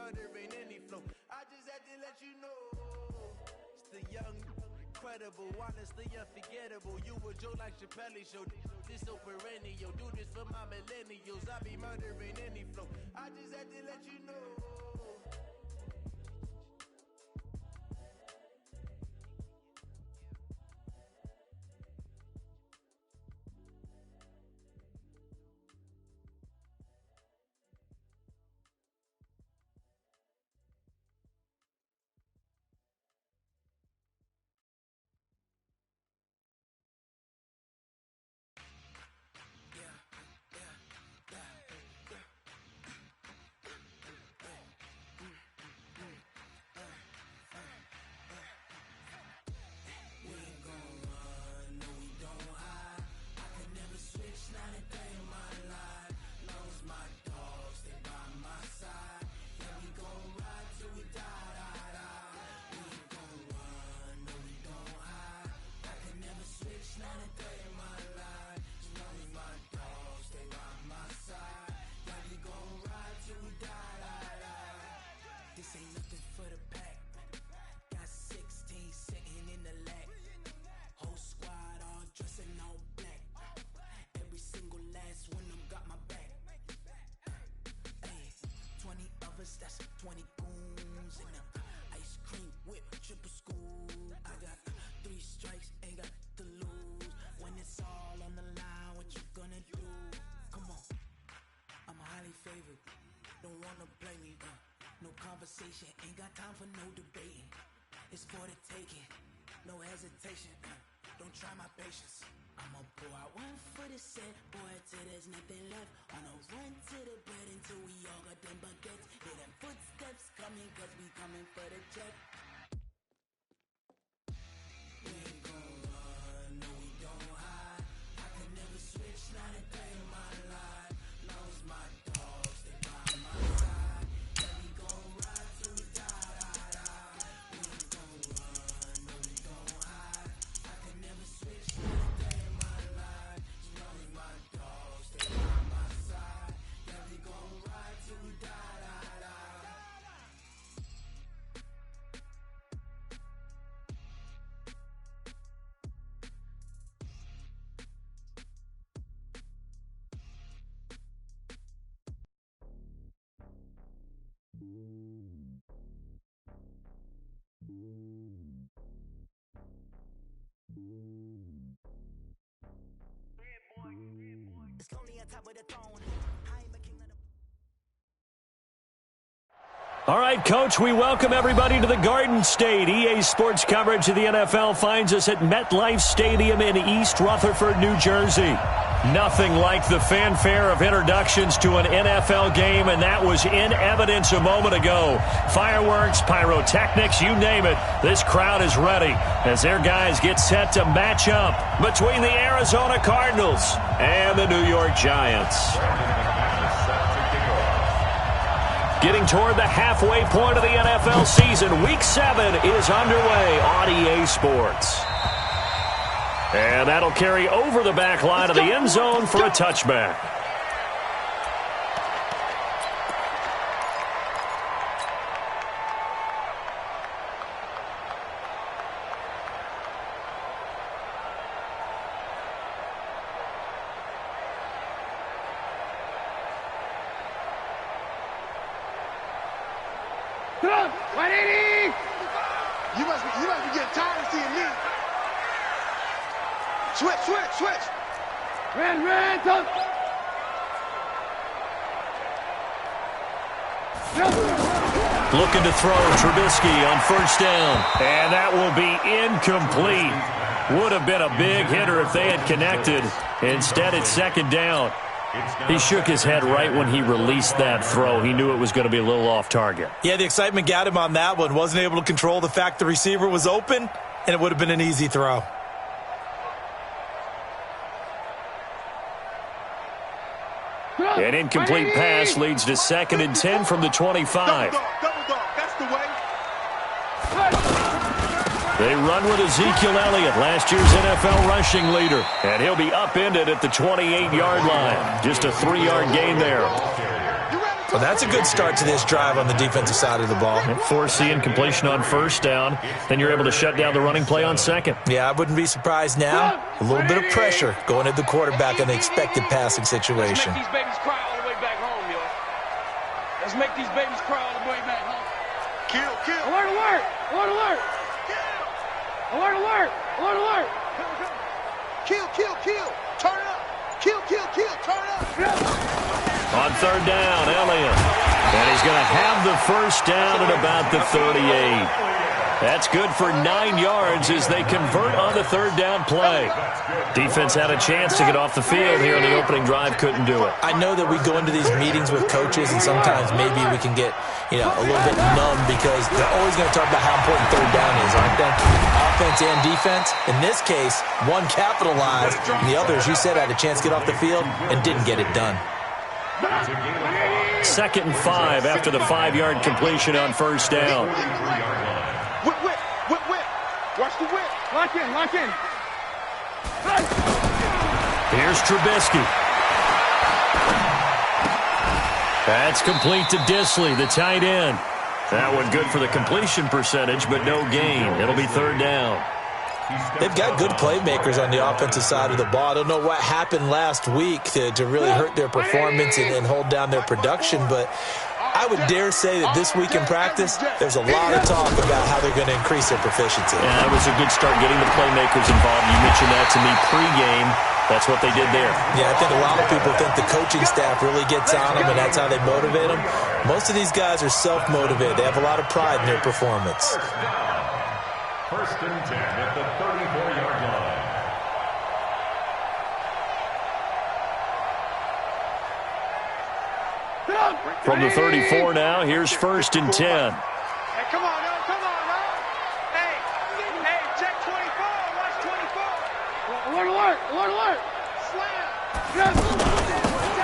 murdering any flow. I just had to let you know. It's the young, incredible, honestly unforgettable. You a joke like Chappelle Show. This so perennial. Do this for my millennials. I be murdering any flow. I just had to let you know. That's 20 goons and them ice cream whip, triple school. I got 3 strikes, ain't got to lose. When it's all on the line, what you gonna do? Come on, I'm highly favored. Don't wanna play me, no conversation, ain't got time for no debating. It's for the taking, no hesitation. Don't try my patience. I'ma pour out one for the set, boy, till there's nothing left. On a run to the bread until we all got them baguettes. Hear them footsteps coming, cause we coming for the check. We ain't gon' run, no we don't hide. I can never switch, not a day in my life. Long as my dogs, they by my side. Yeah, we gon' ride till we die. We ain't gon' run, no we don't hide. I can never switch, not a day in my life. Long as my dogs, they by my side. Yeah, we gon' ride till we die. It's lonely on top of the throne. I am a king of the... All right, Coach, we welcome everybody to the Garden State. EA Sports coverage of the NFL finds us at MetLife Stadium in East Rutherford, New Jersey. Nothing like the fanfare of introductions to an NFL game, and that was in evidence a moment ago. Fireworks, pyrotechnics, you name it. This crowd is ready as their guys get set to match up between the Arizona Cardinals and the New York Giants. Getting toward the halfway point of the NFL season, Week 7 is underway on EA Sports. And that'll carry over the back line of the end zone for a touchback. You must be getting tired of seeing me. Switch. Ran, touch. Looking to throw Trubisky on first down. And that will be incomplete. Would have been a big hitter if they had connected. Instead, it's second down. He shook his head right when he released that throw. He knew it was going to be a little off target. Yeah, the excitement got him on that one. Wasn't able to control the fact the receiver was open, and it would have been an easy throw. An incomplete pass leads to 2nd and 10 from the 25. Double dog. That's the way. They run with Ezekiel Elliott, last year's NFL rushing leader. And he'll be upended at the 28-yard line. Just a 3-yard gain there. You ready Well, that's a good start to this drive on the defensive side of the ball. Foreseeing completion on first down. Then you're able to shut down the running play on second. Yeah, I wouldn't be surprised now. A little bit of pressure going at the quarterback in the expected passing situation. Let's make these babies cry all the way back home, yo. Let's make these babies cry all the way back home. Kill, kill. Alert, alert. Alert, alert. Kill. Alert, alert. Alert, alert. Kill, kill, kill. Turn up. Kill, kill, kill. Turn up. On third down, Elliott. And he's going to have the first down at about the 38. That's good for 9 yards as they convert on the third down play. Defense had a chance to get off the field here on the opening drive, couldn't do it. I know that we go into these meetings with coaches, and sometimes maybe we can get, a little bit numb because they're always going to talk about how important third down is, aren't they? Offense and defense. In this case, one capitalized, and the other, as you said, had a chance to get off the field and didn't get it done. 2nd and 5 after the 5-yard completion on first down. Whip, whip, whip, whip. Watch the whip. Lock in, lock in. Here's Trubisky. That's complete to Disley, the tight end. That one good for the completion percentage, but no gain. It'll be third down. They've got good playmakers on the offensive side of the ball. I don't know what happened last week to really hurt their performance and hold down their production, but I would dare say that this week in practice, there's a lot of talk about how they're going to increase their proficiency. Yeah, that was a good start getting the playmakers involved. You mentioned that to me pregame. That's what they did there. Yeah, I think a lot of people think the coaching staff really gets on them, and that's how they motivate them. Most of these guys are self-motivated. They have a lot of pride in their performance. First and 10 at the 34-yard line. From the 34 now, here's first and 10. Hey, come on, no, come on, no. Hey, check 24, watch 24. Alert, alert, alert, alert. Slam.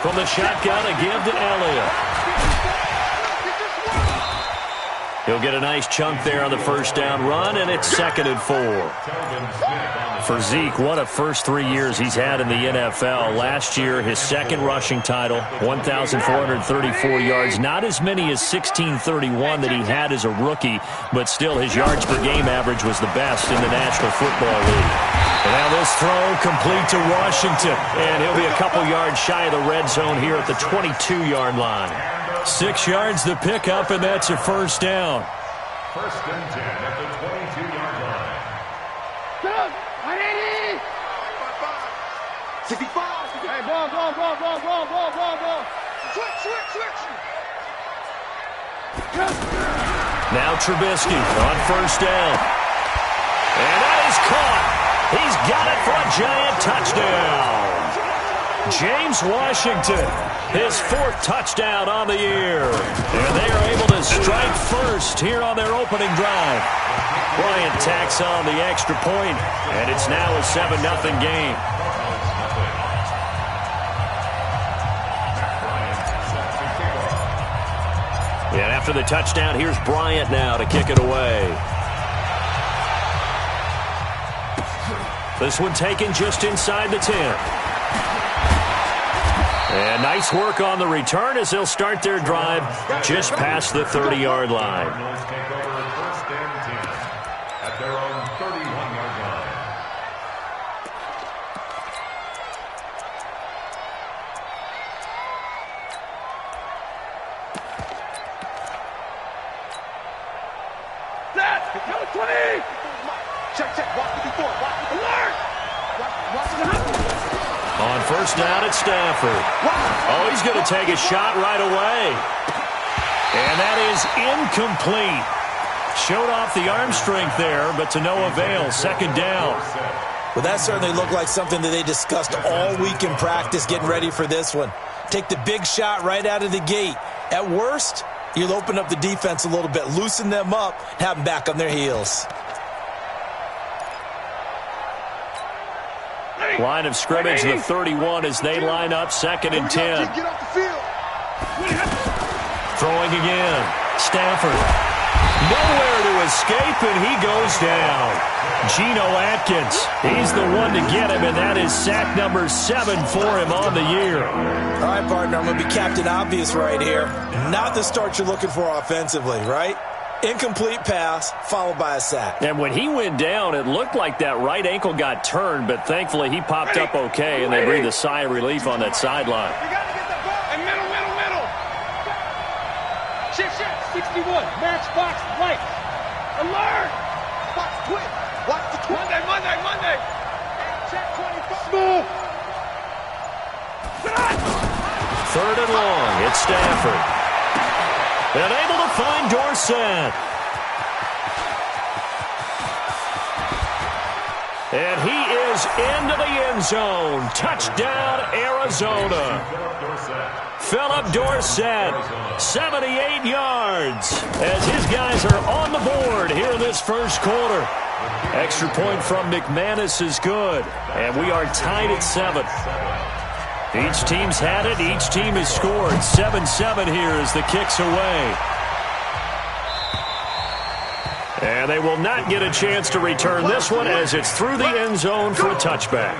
From the shotgun, a give to Elliott. He'll get a nice chunk there on the first down run, and it's 2nd and 4. For Zeke, what a first 3 years he's had in the NFL. Last year, his second rushing title, 1,434 yards. Not as many as 1,631 that he had as a rookie, but still his yards per game average was the best in the National Football League. And now this throw complete to Washington, and he'll be a couple yards shy of the red zone here at the 22-yard line. 6 yards the pickup, and that's a first down. First and 10 at the 22-yard line. 65. Hey, ball. Switch. Now Trubisky on first down. And that is caught. He's got it for a giant touchdown. James Washington, his 4th touchdown on the year. And they are able to strike first here on their opening drive. Bryant tacks on the extra point, and it's now a 7-0 game. And after the touchdown, here's Bryant now to kick it away. This one taken just inside the 10. And nice work on the return as they'll start their drive just past the 30-yard line. Take over first and 10 at their own 31-yard line. Set. 20. Check. Watch the before. Alert. Watch the On first down, it's Stafford. Oh, he's going to take a shot right away. And that is incomplete. Showed off the arm strength there, but to no avail. 2nd down. Well, that certainly looked like something that they discussed all week in practice getting ready for this one. Take the big shot right out of the gate. At worst, you'll open up the defense a little bit, loosen them up, have them back on their heels. Line of scrimmage, the 31 as they line up 2nd and 10. Get off the field. Throwing again. Stafford. Nowhere to escape, and he goes down. Geno Atkins, he's the one to get him, and that is sack number 7 for him on the year. All right, partner, I'm going to be Captain Obvious right here. Not the start you're looking for offensively, right? Incomplete pass, followed by a sack. And when he went down, it looked like that right ankle got turned, but thankfully he popped up okay, and they breathed a sigh of relief on that sideline. You got to get the ball. And middle. Shift. 61. Matchbox right. Alert. Box twitch. Watch the twitch. Monday. Check 25. Smooth. 3rd and long. It's Stafford. And able to find Dorsett. And he is into the end zone. Touchdown, Arizona. Philip Dorsett, 78 yards, as his guys are on the board here in this first quarter. Extra point from McManus is good, and we are tied at 7. Each team's had it. Each team has scored. 7-7 here as the kick's away. And they will not get a chance to return this one as it's through the end zone for a touchback.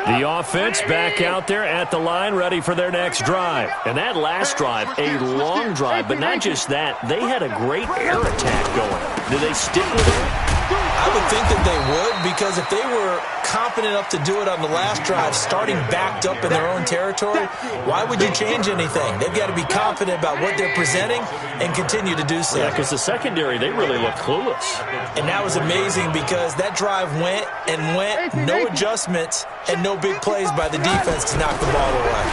The offense back out there at the line, ready for their next drive. And that last drive, a long drive, but not just that. They had a great air attack going. Did they stick with it? I would think that they would, because if they were confident enough to do it on the last drive, starting backed up in their own territory, why would you change anything? They've got to be confident about what they're presenting and continue to do so. Yeah, because the secondary, they really looked clueless. And that was amazing because that drive went, no adjustments, and no big plays by the defense to knock the ball away.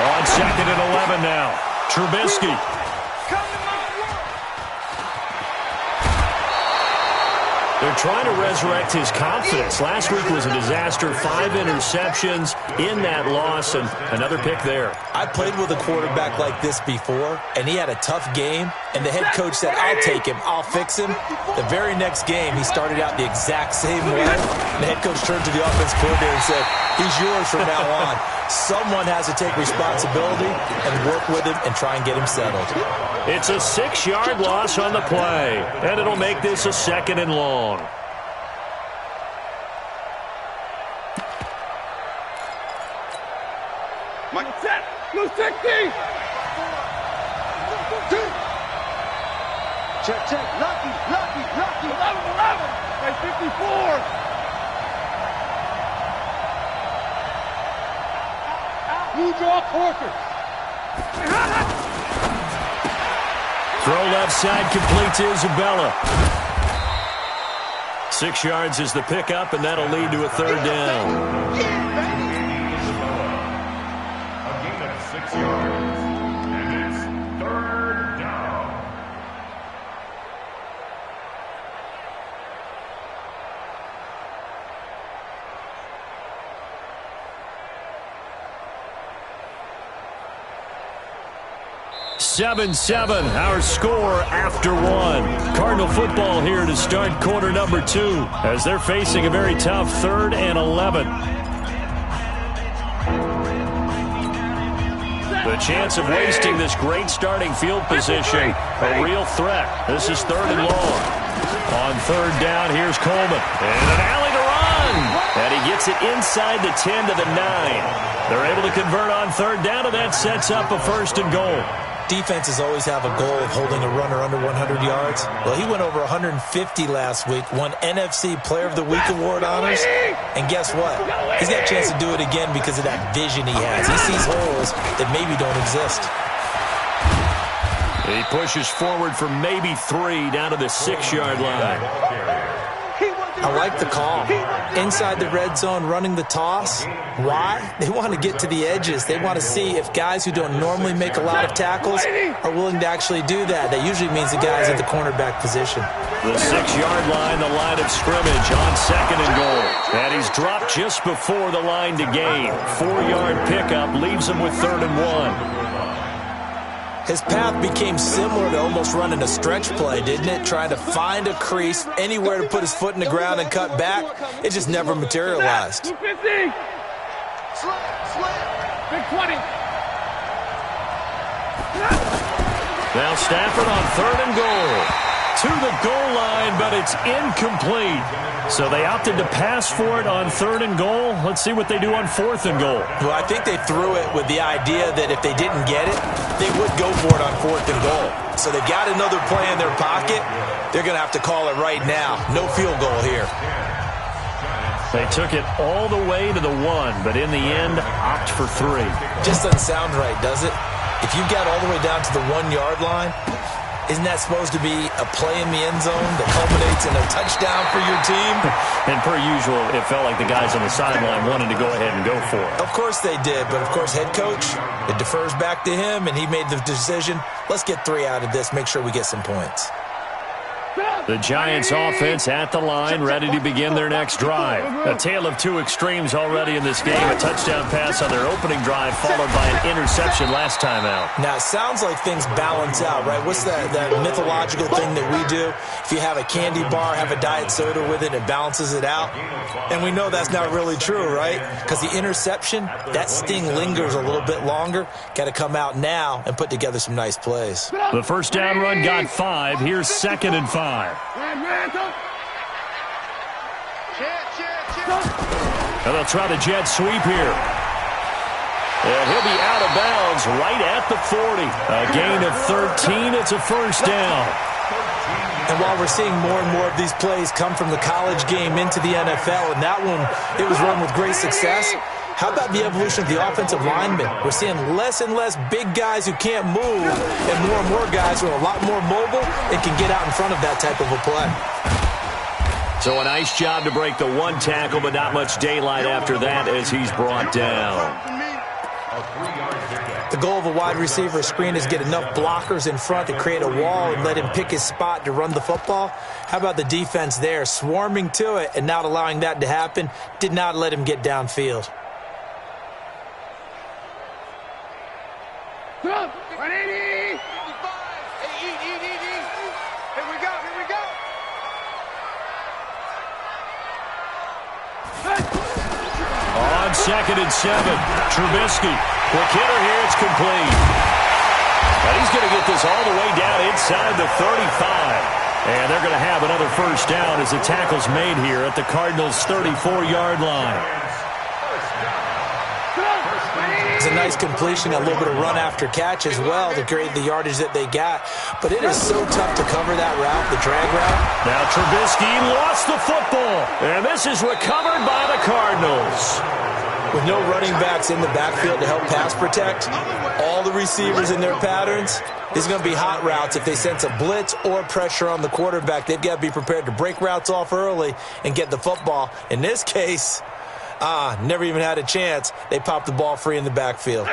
On 2nd and 11 now. Trubisky. They're trying to resurrect his confidence. Last week was a disaster. 5 interceptions in that loss, and another pick there. I played with a quarterback like this before, and he had a tough game, and the head coach said, I'll take him, I'll fix him. The very next game, he started out the exact same way. The head coach turned to the offense coordinator and said, he's yours from now on. Someone has to take responsibility and work with him and try and get him settled. It's a 6-yard loss on the play, and it'll make this a 2nd and long. Mike set. Blue 60. Check. Lucky. 11. Right, 54. Blue draw Corker. Throw left side, complete to Isabella. 6 yards is the pickup, and that'll lead to a 3rd down. A gain of 6 yards, and it's 3rd down. Seven, our score after 1. Cardinal football here to start quarter number 2 as they're facing a very tough 3rd and 11. The chance of wasting this great starting field position, a real threat. This is 3rd and long. On 3rd down, here's Coleman. And an alley to run. And he gets it inside the 10 to the 9. They're able to convert on 3rd down, and that sets up a 1st and goal. Defenses always have a goal of holding a runner under 100 yards. Well, he went over 150 last week, won NFC Player of the Week award honors. And guess what? He's got a chance to do it again because of that vision he has. He sees holes that maybe don't exist. He pushes forward for maybe 3 down to the 6-yard line. I like the call. Inside the red zone, running the toss. Why? They want to get to the edges. They want to see if guys who don't normally make a lot of tackles are willing to actually do that. That usually means the guys at the cornerback position. The 6-yard line, the line of scrimmage on 2nd and goal. And he's dropped just before the line to gain. 4-yard pickup leaves him with 3rd and 1. His path became similar to almost running a stretch play, didn't it? Trying to find a crease, anywhere to put his foot in the ground and cut back. It just never materialized. 250. Big 20. Now Stafford on 3rd and goal. To the goal line, but it's incomplete. So they opted to pass for it on 3rd and goal. Let's see what they do on 4th and goal. Well, I think they threw it with the idea that if they didn't get it, they would go for it on 4th and goal. So they got another play in their pocket. They're going to have to call it right now. No field goal here. They took it all the way to the 1, but in the end, opt for 3. Just doesn't sound right, does it? If you got all the way down to the 1-yard line, isn't that supposed to be a play in the end zone that culminates in a touchdown for your team? And per usual, it felt like the guys on the sideline wanted to go ahead and go for it. Of course they did, but of course head coach, it defers back to him, and he made the decision, let's get 3 out of this, make sure we get some points. The Giants offense at the line, ready to begin their next drive. A tale of 2 extremes already in this game. A touchdown pass on their opening drive, followed by an interception last time out. Now, it sounds like things balance out, right? What's that mythological thing that we do? If you have a candy bar, have a diet soda with it, it balances it out. And we know that's not really true, right? Because the interception, that sting lingers a little bit longer. Got to come out now and put together some nice plays. The first down run got 5. Here's 2nd and 5. And they'll try the jet sweep here. And he'll be out of bounds right at the 40. A gain of 13. It's a first down. And while we're seeing more and more of these plays come from the college game into the NFL, and that one, it was run with great success, how about the evolution of the offensive linemen? We're seeing less and less big guys who can't move and more guys who are a lot more mobile and can get out in front of that type of a play. So a nice job to break the 1 tackle, but not much daylight after that as he's brought down. The goal of a wide receiver screen is get enough blockers in front to create a wall and let him pick his spot to run the football. How about the defense there, swarming to it and not allowing that to happen? Did not let him get downfield. 180. Here we go. On 2nd and 7, Trubisky. Quick hitter here, it's complete. And he's going to get this all the way down inside the 35. And they're going to have another first down as the tackle's made here at the Cardinals' 34-yard line. It's a nice completion, a little bit of run after catch as well to create the yardage that they got. But it is so tough to cover that route, the drag route. Now Trubisky lost the football. And this is recovered by the Cardinals. With no running backs in the backfield to help pass protect, all the receivers in their patterns, these are going to be hot routes. If they sense a blitz or pressure on the quarterback, they've got to be prepared to break routes off early and get the football. In this case, never even had a chance. They popped the ball free in the backfield.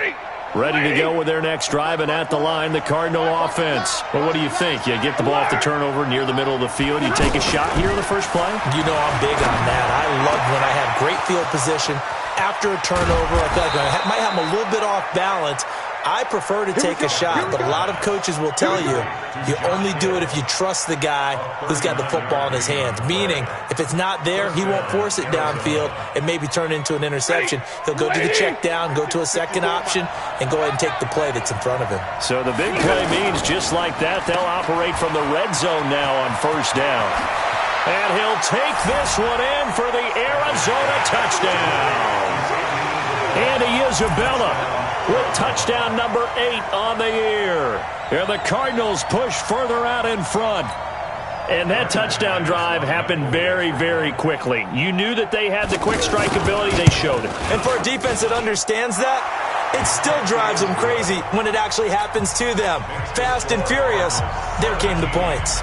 Ready to go with their next drive, and at the line, the Cardinal offense. Well, what do you think? You get the ball off the turnover near the middle of the field. You take a shot here in the first play? You know I'm big on that. I love when I have great field position. After a turnover, I feel like I might have them a little bit off balance. I prefer to take a shot, but a lot of coaches will tell you, you only do it if you trust the guy who's got the football in his hands. Meaning, if it's not there, he won't force it downfield and maybe turn it into an interception. He'll go to the check down, go to a second option, and go ahead and take the play that's in front of him. So the big play means just like that, they'll operate from the red zone now on first down. And he'll take this one in for the Arizona touchdown. Andy Isabella with touchdown number 8 on the year. And the Cardinals push further out in front. And that touchdown drive happened very, very quickly. You knew that they had the quick strike ability. They showed it. And for a defense that understands that, it still drives them crazy when it actually happens to them. Fast and furious, there came the points.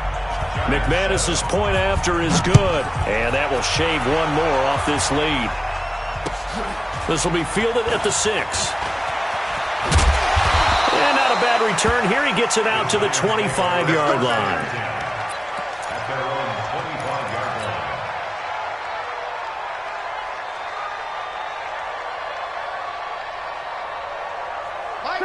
McManus's point after is good. And that will shave one more off this lead. This will be fielded at the 6. And not a bad return. Here he gets it out to the 25-yard line.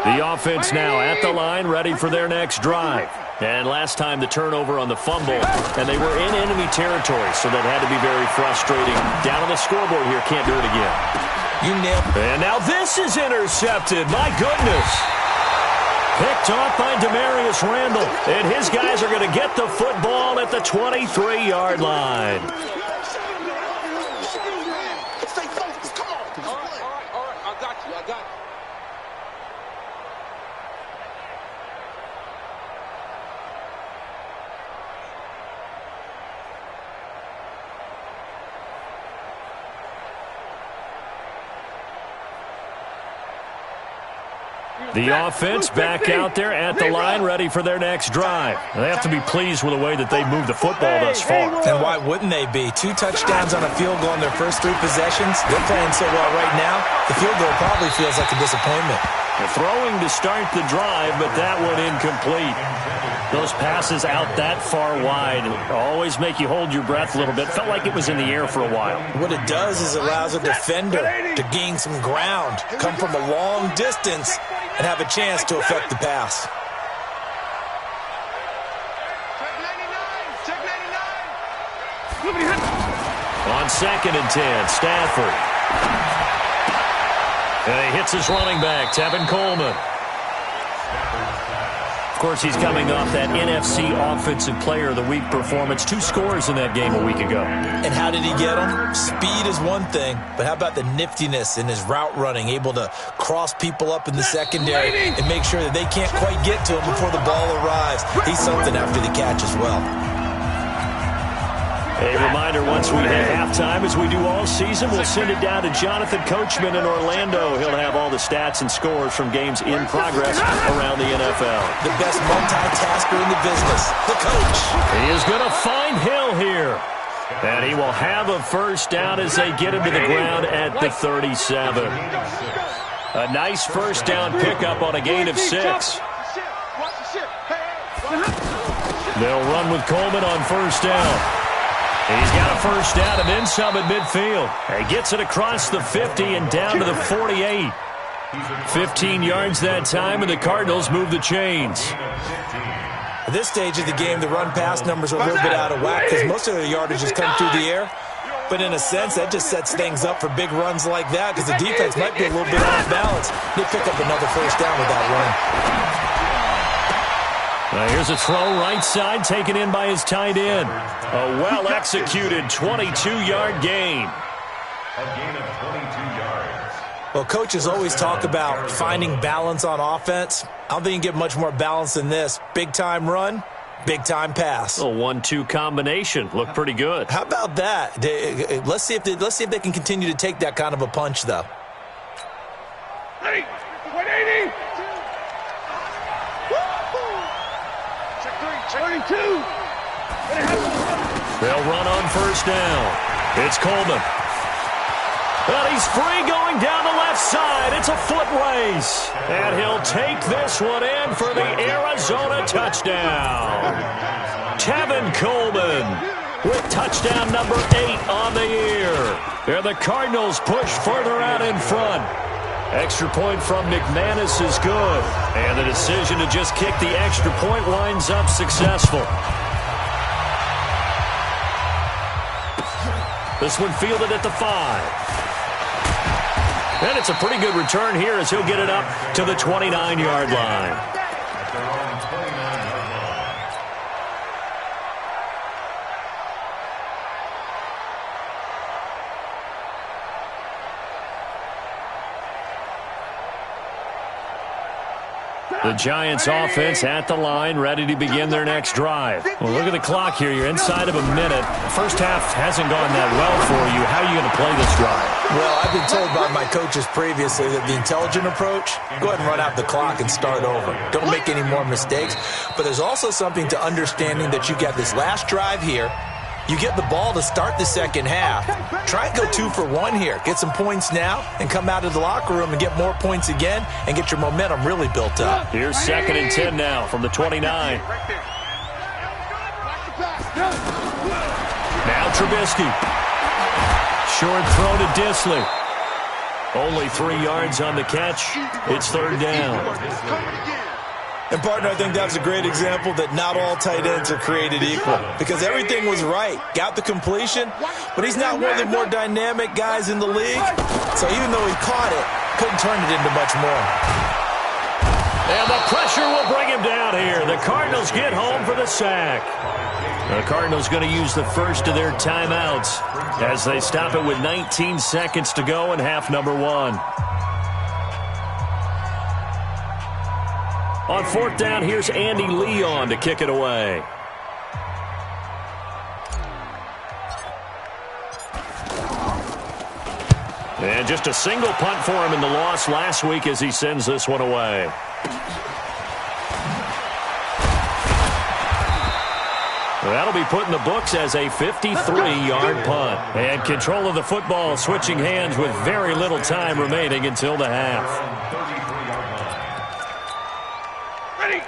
The The offense now at the line, ready for their next drive. And last time the turnover on the fumble, and they were in enemy territory, so that had to be very frustrating. Down on the scoreboard here, can't do it again. You nailed it. And now this is intercepted. My goodness. Picked off by Demarius Randall. And his guys are going to get the football at the 23-yard line. The offense back out there at the line, ready for their next drive. They have to be pleased with the way that they moved the football thus far. And why wouldn't they be? 2 touchdowns on a field goal in their first 3 possessions. They're playing so well right now, the field goal probably feels like a disappointment. They're throwing to start the drive, but that one incomplete. Those passes out that far wide always make you hold your breath a little bit. Felt like it was in the air for a while. What it does is it allows a defender to gain some ground, come from a long distance, and have a chance to affect the pass. On 2nd and 10, Stafford. And he hits his running back, Tevin Coleman. Of course, he's coming off that NFC Offensive Player of the Week performance. 2 scores in that game a week ago. And how did he get them? Speed is one thing, but how about the niftiness in his route running, able to cross people up in the secondary and make sure that they can't quite get to him before the ball arrives. He's something after the catch as well. A reminder, once we hit halftime, as we do all season, we'll send it down to Jonathan Coachman in Orlando. He'll have all the stats and scores from games in progress around the NFL. The best multitasker in the business, the coach. He is going to find Hill here. And he will have a first down as they get him to the ground at the 37. A nice first down pickup on a gain of 6. They'll run with Coleman on first down. He's got a first down and then some at midfield. He gets it across the 50 and down to the 48. 15 yards that time, and the Cardinals move the chains. At this stage of the game, the run-pass numbers are a little bit out of whack because most of their yardage has come through the air. But in a sense, that just sets things up for big runs like that because the defense might be a little bit off balance. They pick up another first down with that run. Here's a throw right side taken in by his tight end. A well-executed 22-yard gain. A gain of 22 yards. Well, coaches always talk about finding balance on offense. I don't think you can get much more balance than this. Big-time run, big-time pass. A 1-2 combination. Looked pretty good. How about that? Let's see if they can continue to take that kind of a punch, though. 180. 32. They'll run on first down. It's Coleman. But he's free going down the left side. It's a foot race. And he'll take this one in for the Arizona touchdown. Tevin Coleman with touchdown number 8 on the year. And the Cardinals push further out in front. Extra point from McManus is good. And the decision to just kick the extra point winds up successful. This one fielded at the 5. And it's a pretty good return here as he'll get it up to the 29-yard line. The Giants offense at the line, ready to begin their next drive. Well, look at the clock here. You're inside of a minute. First half hasn't gone that well for you. How are you going to play this drive? Well, I've been told by my coaches previously that the intelligent approach, go ahead and run out the clock and start over. Don't make any more mistakes. But there's also something to understanding that you got this last drive here. You get the ball to start the second half. Try and go 2 for 1 here. Get some points now and come out of the locker room and get more points again and get your momentum really built up. Here's 2nd and 10 now from the 29. Now Trubisky. Short throw to Disley. Only 3 yards on the catch. It's third down. And, partner, I think that's a great example that not all tight ends are created equal because everything was right. Got the completion, but he's not one of the more dynamic guys in the league. So even though he caught it, couldn't turn it into much more. And the pressure will bring him down here. The Cardinals get home for the sack. The Cardinals going to use the first of their timeouts as they stop it with 19 seconds to go in half number 1. On fourth down, here's Andy Leon to kick it away. And just a single punt for him in the loss last week as he sends this one away. That'll be put in the books as a 53-yard punt. And control of the football switching hands with very little time remaining until the half.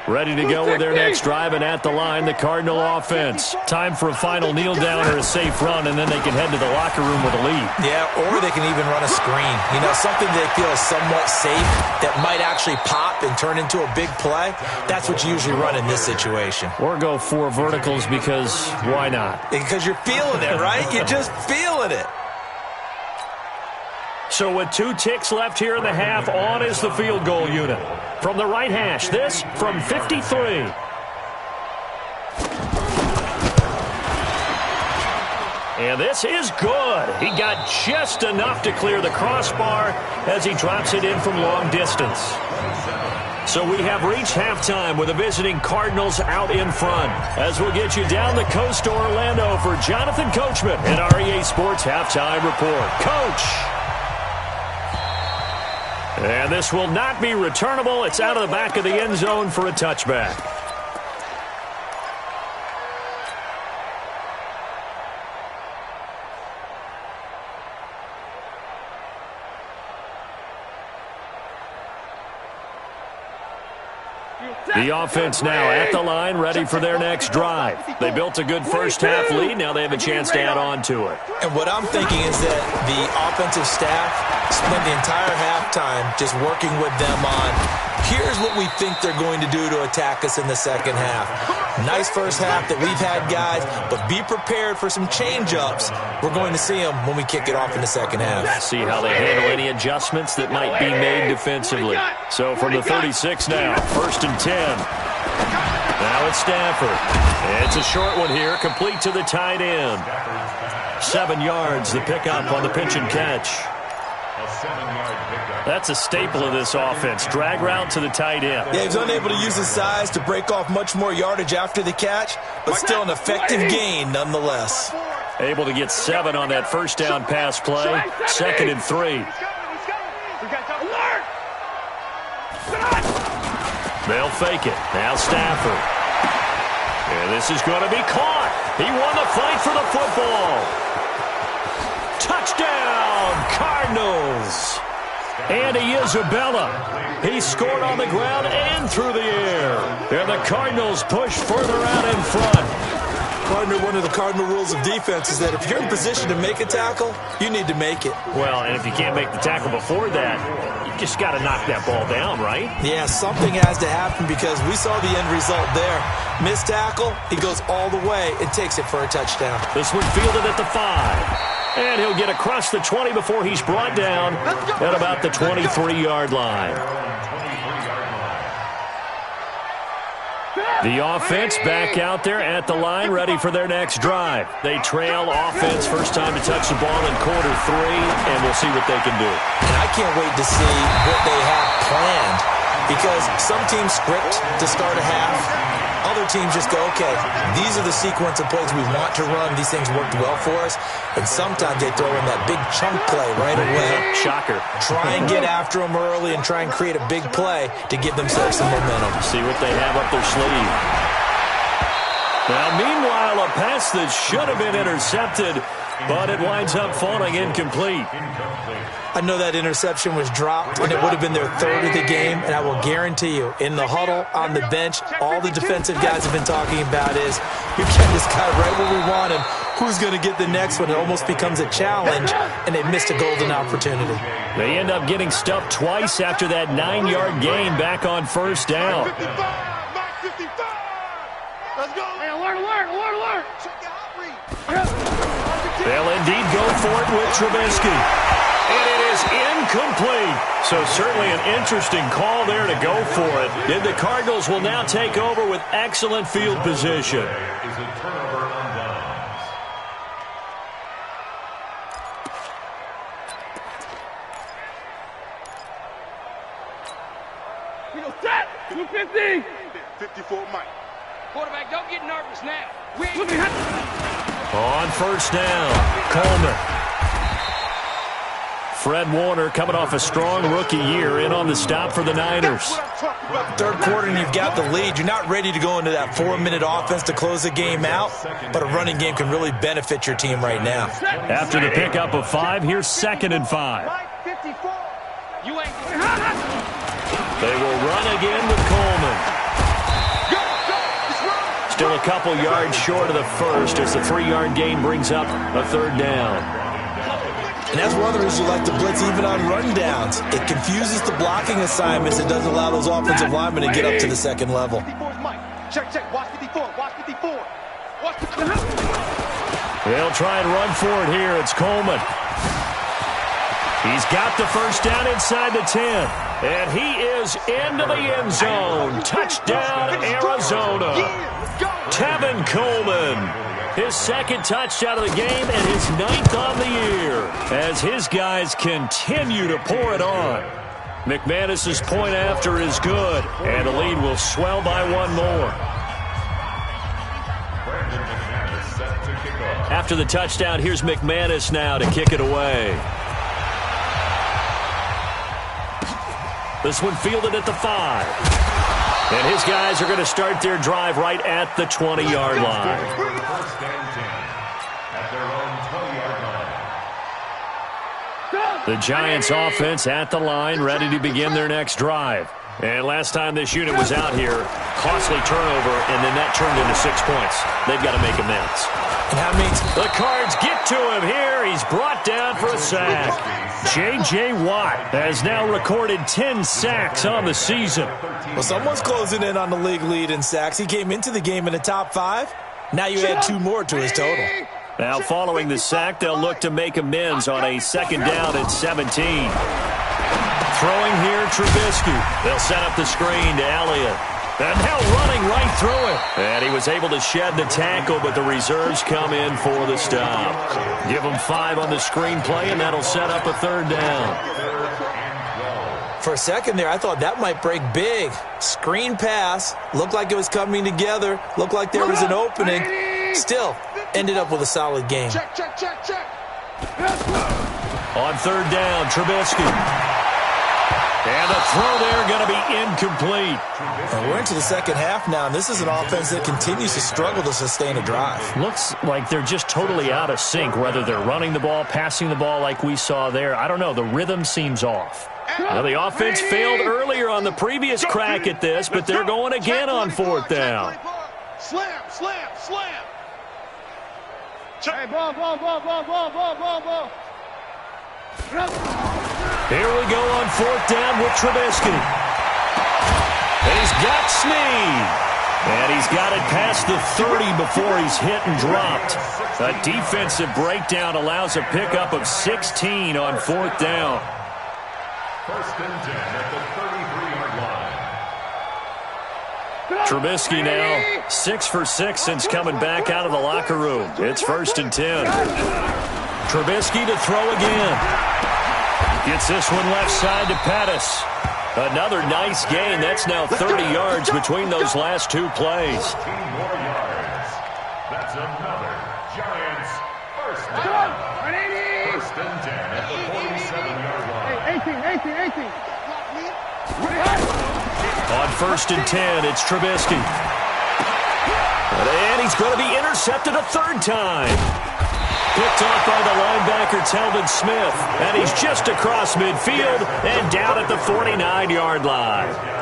Ready to go with their next drive, and at the line, the Cardinal offense. Time for a final kneel down or a safe run, and then they can head to the locker room with a lead. Yeah, or they can even run a screen. You know, something they feel is somewhat safe that might actually pop and turn into a big play. That's what you usually run in this situation. Or go 4 verticals because why not? Because you're feeling it, right? You're just feeling it. So with 2 ticks left here in the half, on is the field goal unit. From the right hash, this from 53. And this is good. He got just enough to clear the crossbar as he drops it in from long distance. So we have reached halftime with the visiting Cardinals out in front. As we'll get you down the coast to Orlando for Jonathan Coachman and our EA Sports Halftime Report. Coach! And this will not be returnable. It's out of the back of the end zone for a touchback. The offense now at the line, ready for their next drive. They built a good first-half lead. Now they have a chance to add on to it. And what I'm thinking is that the offensive staff spent the entire halftime just working with them on, here's what we think they're going to do to attack us in the second half. Nice first half that we've had, guys, but be prepared for some change-ups. We're going to see them when we kick it off in the second half. See how they handle any adjustments that might be made defensively. So from the 36 now, 1st and 10. Now it's Stafford. It's a short one here, complete to the tight end. 7 yards, the pickup on the pitch and catch. That's a staple of this offense. Drag route to the tight end. Yeah, he's unable to use his size to break off much more yardage after the catch, but still an effective gain nonetheless. Able to get 7 on that first down pass play. 2nd and 3. They'll fake it. Now Stafford. And this is going to be caught. He won the fight for the football. Touchdown, Cardinals. Andy Isabella. He scored on the ground and through the air. And the Cardinals push further out in front. Partner, one of the cardinal rules of defense is that if you're in position to make a tackle, you need to make it. Well, and if you can't make the tackle before that, you just got to knock that ball down, right? Yeah, something has to happen because we saw the end result there. Missed tackle, he goes all the way and takes it for a touchdown. This one fielded at the 5. And he'll get across the 20 before he's brought down at about the 23-yard line. The offense back out there at the line, ready for their next drive. They trail offense, first time to touch the ball in quarter 3, and we'll see what they can do. And I can't wait to see what they have planned because some teams script to start a half. Other teams just go, okay, these are the sequence of plays we want to run. These things worked well for us. And sometimes they throw in that big chunk play right away. Shocker. Try and get after them early and try and create a big play to give themselves some momentum. See what they have up their sleeve. Now, meanwhile, a pass that should have been intercepted but it winds up falling incomplete. I know that interception was dropped, and it would have been their third of the game, and I will guarantee you, in the huddle, on the bench, all the defensive guys have been talking about is, you're getting this guy right where we want him. Who's going to get the next one? It almost becomes a challenge, and they missed a golden opportunity. They end up getting stuffed twice after that 9-yard gain back on first down. Let's go. Hey, alert. They'll indeed go for it with Trubisky. And it is incomplete. So certainly an interesting call there to go for it. And the Cardinals will now take over with excellent field position. Is a turnover on downs. We go set. 250. 54 Mike. Quarterback, don't get nervous now. On first down, Coleman. Fred Warner coming off a strong rookie year in on the stop for the Niners. Third quarter and you've got the lead. You're not ready to go into that 4-minute offense to close the game out, but a running game can really benefit your team right now. After the pickup of 5, here's 2nd and 5. They will run again with Coleman. Still a couple yards short of the first as the 3-yard gain brings up a 3rd down. And that's one of the reasons you like to blitz even on rundowns. It confuses the blocking assignments. It doesn't allow those offensive linemen to get up to the second level. Check. Watch 54. They'll try and run for it here. It's Coleman. He's got the first down inside the 10. And he is into the end zone. Touchdown, Arizona. Tevin Coleman. His 2nd touchdown of the game and his 9th on the year as his guys continue to pour it on. McManus's point after is good, and the lead will swell by 1 more. After the touchdown, here's McManus now to kick it away. This one fielded at the 5. And his guys are going to start their drive right at the 20-yard line. First and 10 at their own 20-yard line. The Giants offense at the line, ready to begin their next drive. And last time this unit was out here, costly turnover, and then that turned into 6 points. They've got to make amends. And that means the Cards get to him here. He's brought down for a sack. J.J. Watt has now recorded 10 sacks on the season. Well, someone's closing in on the league lead in sacks. He came into the game in the top 5. Now you add 2 more to his total. Now following the sack, they'll look to make amends on a 2nd down at 17. Throwing here, Trubisky. They'll set up the screen to Elliott. And now running right through it. And he was able to shed the tackle, but the reserves come in for the stop. Give him 5 on the screen play, and that'll set up a 3rd down. For a second there, I thought that might break big. Screen pass. Looked like it was coming together. Looked like there was an opening. Still, ended up with a solid game. Check. On 3rd down, Trubisky. And the throw there going to be incomplete. And we're into the second half now, and this is an offense that continues to struggle to sustain a drive. Looks like they're just totally out of sync, whether they're running the ball, passing the ball like we saw there. I don't know. The rhythm seems off. Now, the offense failed earlier on the previous crack at this, but they're going again on 4th down. Slam. Hey, ball. Here we go on 4th down with Trubisky. And he's got Snead. And he's got it past the 30 before he's hit and dropped. A defensive breakdown allows a pickup of 16 on 4th down. First and 10 at the 33-yard line. Trubisky now 6 for 6 since coming back out of the locker room. It's 1st and 10. Trubisky to throw again. Gets this one left side to Pettis. Another nice gain. That's now 30 yards between those last 2 plays. 14 more yards. That's another Giants first down. First and 10 at the 47-yard line. 18. On 1st and 10, it's Trubisky. And he's going to be intercepted a 3rd time. Picked off by the linebacker, Telvin Smith. And he's just across midfield and down at the 49-yard line.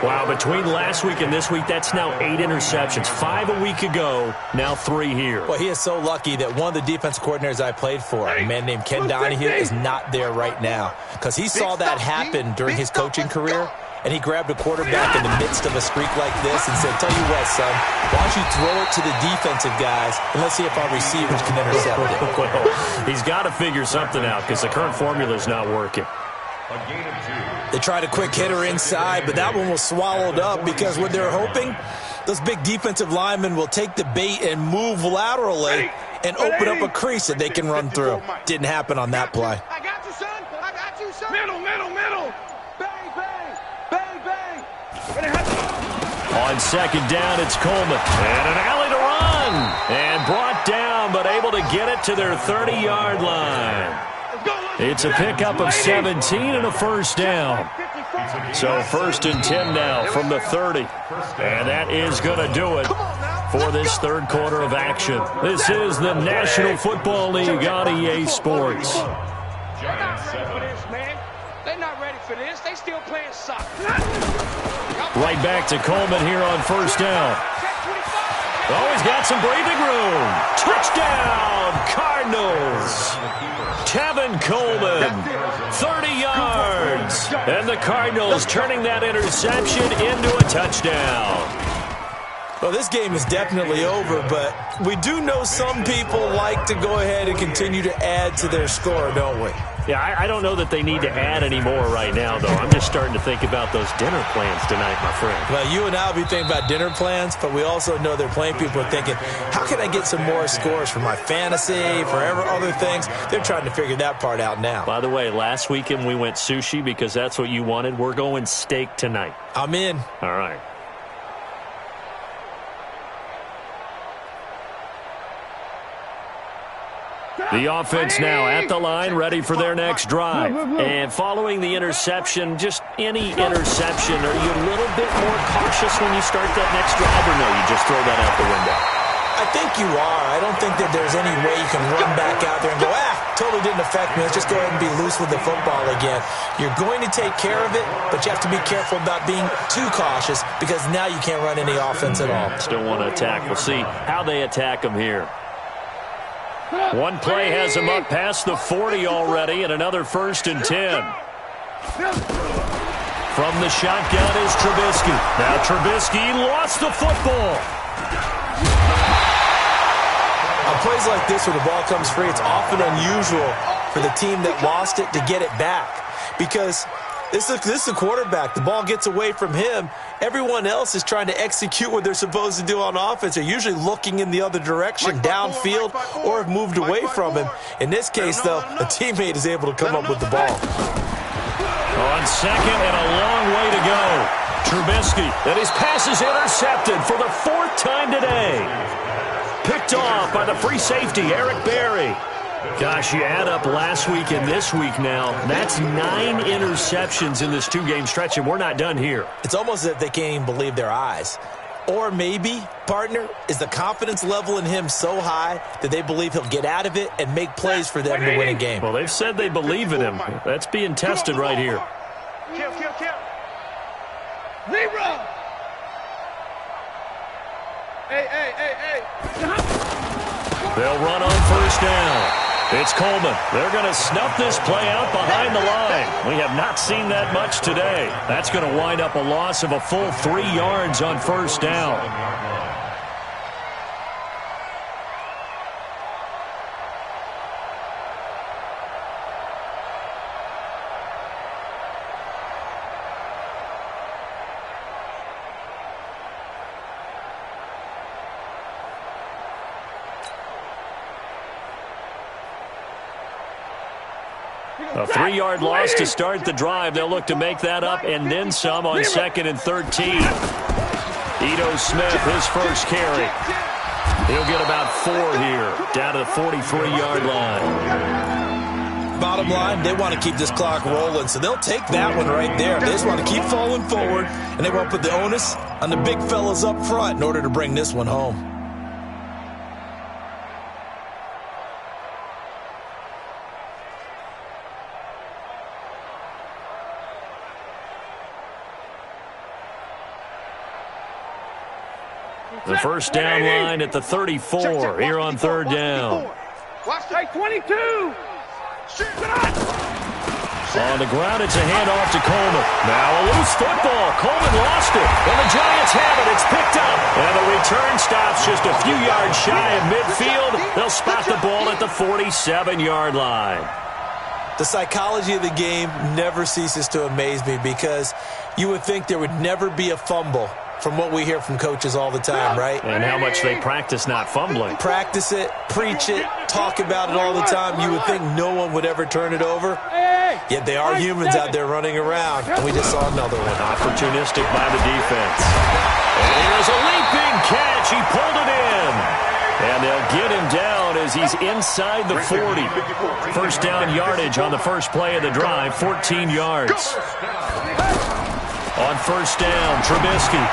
Wow, between last week and this week, that's now 8 interceptions. 5 a week ago, now 3 here. Well, he is so lucky that one of the defensive coordinators I played for, a man named Ken Donahue, is not there right now. Because he saw that happen during his coaching career, and he grabbed a quarterback in the midst of a streak like this and said, tell you what, son, why don't you throw it to the defensive guys, and let's see if our receivers can intercept it. Well, he's got to figure something out because the current formula is not working. They tried a quick hitter inside, but that one was swallowed up because what they're hoping, those big defensive linemen will take the bait and move laterally and open up a crease that they can run through. Didn't happen on that play. I got you, son. I got you, son. Middle. Bang, bang. Bang, bang. On second down, it's Coleman. And an alley to run. And brought down, but able to get it to their 30-yard line. It's a pickup of 17 and a first down. So 1st and 10 now from the 30. And that is going to do it for this third quarter of action. This is the National Football League on EA Sports. They're not ready for this, man. They're not ready for this. They still playing soccer. Right back to Coleman here on first down. Oh, he's got some breathing room. Touchdown, Cardinals. Tevin Coleman, 30 yards. And the Cardinals turning that interception into a touchdown. Well, this game is definitely over, but we do know some people like to go ahead and continue to add to their score, don't we? Yeah, I don't know that they need to add any more right now, though. I'm just starting to think about those dinner plans tonight, my friend. Well, you and I will be thinking about dinner plans, but we also know they're playing people are thinking, how can I get some more scores for my fantasy, for other things? They're trying to figure that part out now. By the way, last weekend we went sushi because that's what you wanted. We're going steak tonight. I'm in. All right. The offense now at the line, ready for their next drive. And following the interception, just any interception, are you a little bit more cautious when you start that next drive, or no, you just throw that out the window? I think you are. I don't think that there's any way you can run back out there and go, totally didn't affect me. Let's just go ahead and be loose with the football again. You're going to take care of it, but you have to be careful about being too cautious because now you can't run any offense at all. Still want to attack. We'll see how they attack them here. One play has him up past the 40 already, and another 1st and 10. From the shotgun is Trubisky. Now Trubisky lost the football. On plays like this where the ball comes free, it's often unusual for the team that lost it to get it back because this is a quarterback. The ball gets away from him. Everyone else is trying to execute what they're supposed to do on offense. They're usually looking in the other direction, downfield, or have moved away from him. In this case, though, a teammate is able to come up with the ball. On second and a long way to go. Trubisky, and his pass is intercepted for the 4th time today. Picked off by the free safety, Eric Berry. Gosh, you add up last week and this week now, that's 9 interceptions in this 2-game stretch, and we're not done here. It's almost as if they can't even believe their eyes. Or maybe, partner, is the confidence level in him so high that they believe he'll get out of it and make plays for them to win a game. Well, they've said they believe in him. That's being tested right here. Kill. Zero. Hey. They'll run on first down. It's Coleman. They're going to snuff this play out behind the line. We have not seen that much today. That's going to wind up a loss of a full 3 yards on first down. A 3-yard loss to start the drive. They'll look to make that up and then some on 2nd and 13. Ito Smith, his first carry. He'll get about 4 here, down to the 43-yard line. Bottom line, they want to keep this clock rolling, so they'll take that one right there. They just want to keep falling forward, and they want to put the onus on the big fellas up front in order to bring this one home. The first down line at the 34 here on third down. Watch 22. On the ground, it's a handoff to Coleman. Now a loose football. Coleman lost it, and the Giants have it. It's picked up, and the return stops just a few yards shy of midfield. They'll spot the ball at the 47-yard line. The psychology of the game never ceases to amaze me because you would think there would never be a fumble from what we hear from coaches all the time, right? And how much they practice not fumbling. Practice it, preach it, talk about it all the time. You would think no one would ever turn it over. Yet they are humans out there running around, and we just saw another one. Opportunistic by the defense. And here's a leaping catch. He pulled it in. And they'll get him down as he's inside the 40. First down yardage on the first play of the drive, 14 yards. On first down, Trubisky.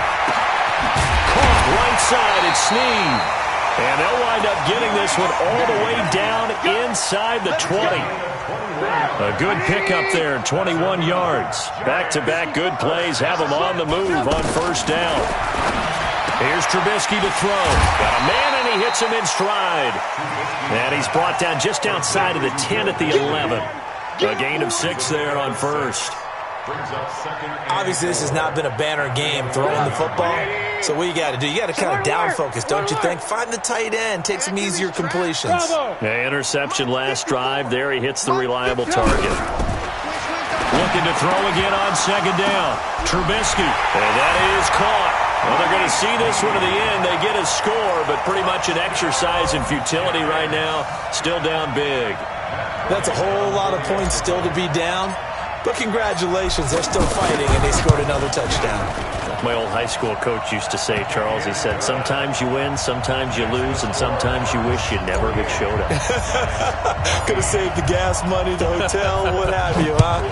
Caught right side, it's Snead. And they'll wind up getting this one all the way down inside the 20. A good pickup there, 21 yards. Back-to-back good plays have them on the move on first down. Here's Trubisky to throw. Got a man, and he hits him in stride. And he's brought down just outside of the 10 at the 11. A gain of 6 there on first. Obviously, this has not been a banner game throwing the football. So what you got to do, you got to kind of down focus, don't you think? Find the tight end, take some easier completions. Yeah, interception last drive. There he hits the reliable target. Looking to throw again on second down. Trubisky, and that is caught. Well, they're going to see this one to the end. They get a score, but pretty much an exercise in futility right now. Still down big. That's a whole lot of points still to be down. But congratulations, they're still fighting, and they scored another touchdown. My old high school coach used to say, Charles, he said, sometimes you win, sometimes you lose, and sometimes you wish you never had showed up. Could have saved the gas money, the hotel, what have you, huh?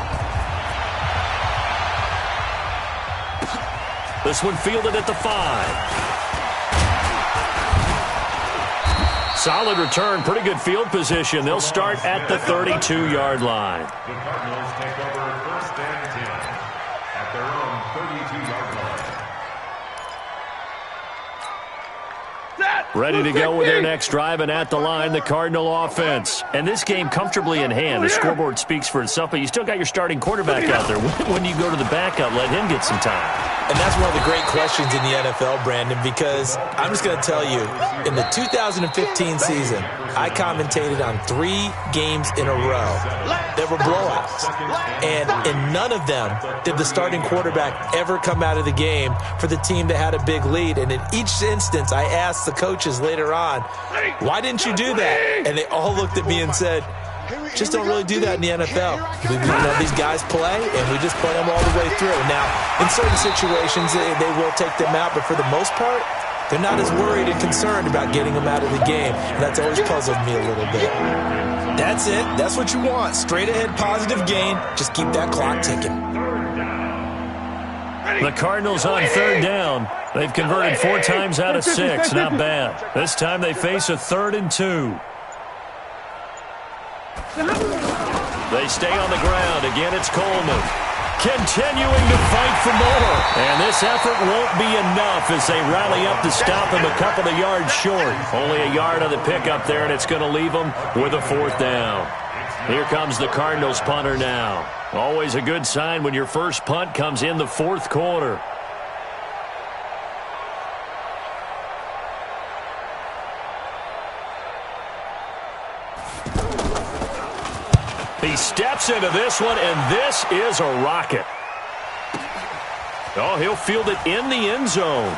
This one fielded at the 5. Solid return, pretty good field position. They'll start at the 32-yard line. The Cardinals take over first and 10 at their own 32-yard line. Ready to go with their next drive, and at the line, the Cardinal offense. And this game comfortably in hand. The scoreboard speaks for itself, but you still got your starting quarterback out there. When you go to the backup, let him get some time. And that's one of the great questions in the NFL, Brandon, because I'm just going to tell you, in the 2015 season, I commentated on 3 games in a row that were blowouts. And in none of them did the starting quarterback ever come out of the game for the team that had a big lead. And in each instance, I asked the coaches later on, why didn't you do that? And they all looked at me and said, just don't really do that in the NFL. We let these guys play, and we just play them all the way through. Now, in certain situations, they will take them out, but for the most part, they're not as worried and concerned about getting them out of the game. And that's always puzzled me a little bit. That's it. That's what you want. Straight ahead, positive gain. Just keep that clock ticking. The Cardinals on third down. They've converted 4 times out of 6. Not bad. This time they face a 3rd and 2. They stay on the ground. Again, it's Coleman. Continuing to fight for more. And this effort won't be enough as they rally up to stop him a couple of yards short. Only a yard on the pickup there, and it's going to leave them with a 4th down. Here comes the Cardinals punter now. Always a good sign when your first punt comes in the 4th quarter. He steps into this one, and this is a rocket. Oh, he'll field it in the end zone.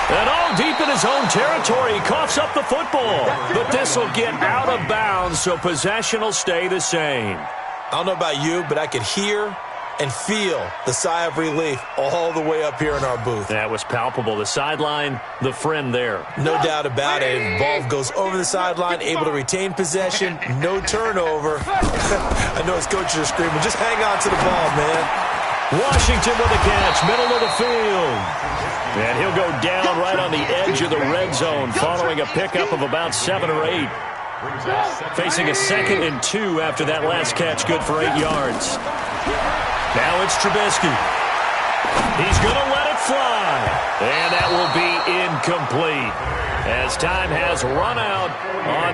And all deep in his own territory, he coughs up the football. But this will get out of bounds, so possession will stay the same. I don't know about you, but I could hear and feel the sigh of relief all the way up here in our booth. That was palpable. The sideline, the friend there. No doubt about it. Ball goes over the sideline, able to retain possession, no turnover. I know his coaches are screaming, just hang on to the ball, man. Washington with the catch, middle of the field. And he'll go down right on the edge of the red zone following a pickup of about 7 or 8. Facing a 2nd and 2 after that last catch, good for 8 yards. Now it's Trubisky. He's going to let it fly. And that will be incomplete, as time has run out on